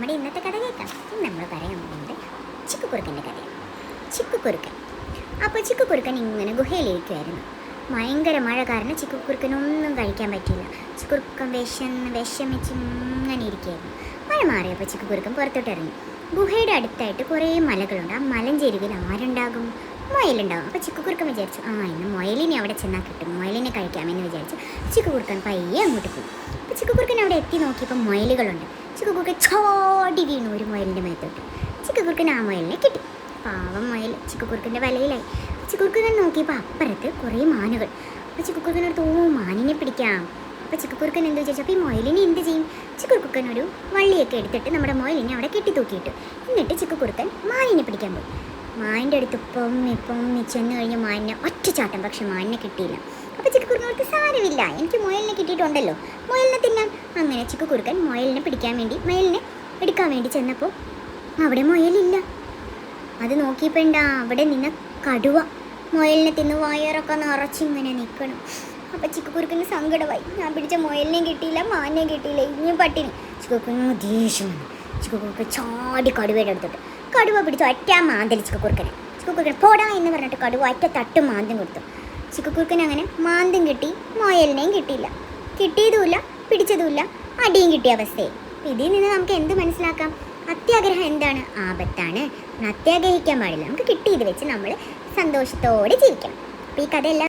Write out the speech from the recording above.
നമ്മുടെ ഇന്നത്തെ കഥ കേൾക്കാം. നമ്മൾ പറയാൻ പോകുന്നത് ചിക്കുക്കുറുക്കൻ്റെ കഥയാണ്. ചിക്കുക്കുറുക്കൻ. അപ്പോൾ ചിക്കുക്കുറുക്കൻ ഇങ്ങനെ ഗുഹയിലിരിക്കുമായിരുന്നു. ഭയങ്കര മഴ കാരണം ചിക്കുക്കുറുക്കനൊന്നും കഴിക്കാൻ പറ്റിയില്ല. ചിക്കുക്കുറുക്കൻ വിഷമിച്ച് ഇങ്ങനെ ഇരിക്കുകയായിരുന്നു. മഴ മാറിയപ്പോൾ ചിക്കുക്കുറുക്കൻ പുറത്തോട്ട് ഇറങ്ങി. ഗുഹയുടെ അടുത്തായിട്ട് കുറേ മലകളുണ്ട്. ആ മലഞ്ചെരുവിൽ ആരുണ്ടാകും? മുയലുണ്ടാകും. അപ്പോൾ ചിക്കുക്കുറുക്കൻ വിചാരിച്ചു, ഇന്ന് മുയലിനെ അവിടെ ചെന്നാൽ കിട്ടും, മുയലിനെ കഴിക്കാമെന്ന് വിചാരിച്ചു ചിക്കുക്കുറുക്കൻ പയ്യെ അങ്ങോട്ട് പോയി. അപ്പോൾ ചിക്കുക്കുറുക്കൻ അവിടെ എത്തി നോക്കിയപ്പോൾ മുയലുകളുണ്ട്. ചിക്കുക്കുറുക്കൻ ചാടി വീണു ഒരു മുയലിൻ്റെ മേത്തോട്ട്. ചിക്കുക്കുറുക്കൻ ആ മുയലിനെ കിട്ടി. പാവം മുയൽ ചിക്കുക്കുറുക്കൻ്റെ വലയിലായി. ചിക്കുക്കുറുക്കൻ നോക്കിയപ്പോൾ അപ്പുറത്ത് കുറേ മാനുകൾ. അപ്പോൾ ചിക്കുക്കുറുക്കനോട് മാനിനെ പിടിക്കാം. അപ്പോൾ ചിക്കുക്കുറുക്കൻ എന്ത് വിചാരിച്ചു, അപ്പോൾ ഈ മുയലിനെ എന്ത് ചെയ്യും? ചിക്കുക്കുറുക്കൻ ഒരു വള്ളിയൊക്കെ എടുത്തിട്ട് നമ്മുടെ മുയലിനെ അവിടെ കെട്ടി തൂക്കിയിട്ടു. എന്നിട്ട് ചിക്കുക്കുറുക്കൻ മാനിനെ പിടിക്കാൻ പോയി. മാനിൻ്റെ അടുത്ത് ഇപ്പം ചെന്ന് കഴിഞ്ഞ് മാനിനെ ഒറ്റച്ചാട്ടം. പക്ഷെ മാനിനെ കിട്ടിയില്ല. അപ്പോൾ ചിക്കുക്കുറുക്കനോട് സാരമില്ല, എനിക്ക് മുയലിനെ കിട്ടിയിട്ടുണ്ടല്ലോ, മുയലിനെ തിന്നാം. അങ്ങനെ ചിക്കുക്കുറുക്കൻ മുയലിനെ പിടിക്കാൻ വേണ്ടി മുയലിനെ എടുക്കാൻ വേണ്ടി ചെന്നപ്പോൾ അവിടെ മുയലില്ല. അത് നോക്കിയപ്പോൾ അവിടെ നിന്ന് കടുവ മുയലിനെ തിന്ന് വയറൊക്കെ നിറച്ചിങ്ങനെ നിൽക്കണം. അപ്പോൾ ചിക്കുക്കുറുക്കന് സങ്കടമായി. ഞാൻ പിടിച്ച മുയലിനെയും കിട്ടിയില്ല, മാനിനെയും കിട്ടിയില്ല, ഇനിയും പട്ടിണി. ചിക്കുക്കുറുക്കന് ദേഷ്യം വന്നു. ചിക്കുക്കുറുക്കൻ ചാടി കടുവയുടെ അടുത്തിട്ട് കടുവ പിടിച്ചു ഒറ്റ മാന്തൽ ചിക്കുക്കുറുക്കനെ. ചിക്കുക്കുറുക്കൻ പോടാ എന്ന് പറഞ്ഞിട്ട് കടുവ ഒറ്റ തട്ടും മാന്തം കൊടുത്തു. ചിക്കുക്കുറുക്കൻ അങ്ങനെ മാന്തം കിട്ടി, മുയലിനെയും കിട്ടിയില്ല. കിട്ടിയതുമില്ല, പിടിച്ചതുമില്ല, അടിയും കിട്ടിയ അവസ്ഥയായി. ഇതിൽ നിന്ന് നമുക്ക് എന്ത് മനസ്സിലാക്കാം? അത്യാഗ്രഹം എന്താണ്? ആപത്താണ്. അത്യാഗ്രഹിക്കാൻ പാടില്ല. നമുക്ക് കിട്ടിയത് വെച്ച് നമ്മൾ സന്തോഷത്തോടെ ജീവിക്കണം. അപ്പോൾ ഈ കഥയെല്ലാം